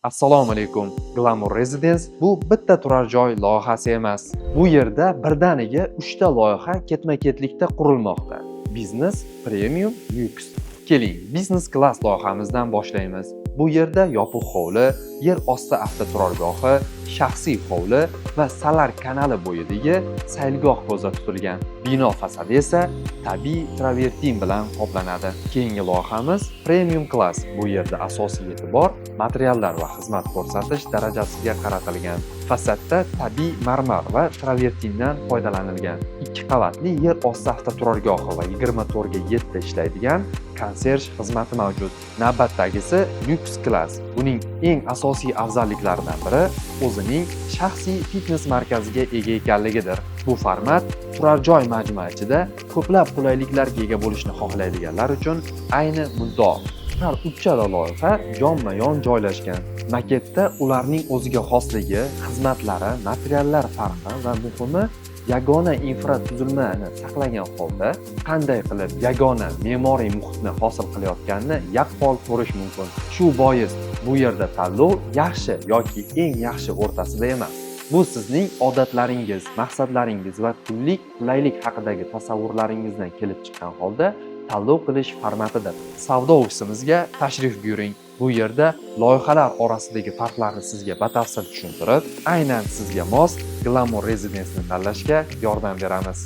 Assalomu alaykum. Glamour Residence bu bitta turar joy loyihasi emas. Bu yerda birdaniga 3 ta loyiha ketma-ketlikda qurilmoqda. Biznes, premium, lyuks. Keling, biznes klass loyihamizdan boshlaymiz. Bu yerda yopiq hovli, yer osti avtoturargohi, shaxsiy hovli va Salar kanali bo'yidagi saylgoh ko'zda tutilgan. Bino fasadi esa tabiiy travertin bilan qoplanadi. Keyingi loyihamiz premium klass. Bu yerda asosiy e'tibor materiallar va xizmat ko'rsatish darajasiga qaratilgan. Fasadda tabiiy marmar va travertindan foydalanilgan. 2 qavatli yer osti avtoturargohi va 24 ga 7 ishlaydigan konsierj xizmati mavjud. Navbatdagisi lyuks klass. Buning eng asosiy afzalliklaridan biri o'zining shaxsiy fitnes markaziga ega ekanligidir. Bu format turar joy majmua ichida ko'plab qulayliklarga ega bo'lishni xohlaydiganlar uchun ayni muddao. Har uchala loyiha yonma-yon joylashgan. Maketda ularning o'ziga xosligi, xizmatlari, materiallar farqi va muhimi yagona infratuzilmani saqlagan holda qanday qilib yagona me'moriy muhitni hosil qilayotganini yaqqol ko'rish mumkin. Shu bois bu yerda tanlov yaxshi yoki eng yaxshi o'rtasida emas. Bu sizning odatlaringiz, maqsadlaringiz va kunlik qulaylik haqidagi tasavvurlaringizdan kelib chiqqan holda tanlov qilish formatidir. Savdo ofisimizga tashrif buyuring. Bu yerda loyihalar orasidagi farqlarni sizga batafsil tushuntirib, aynan sizga mos Glamour Residence ni tanlashga yordam beramiz.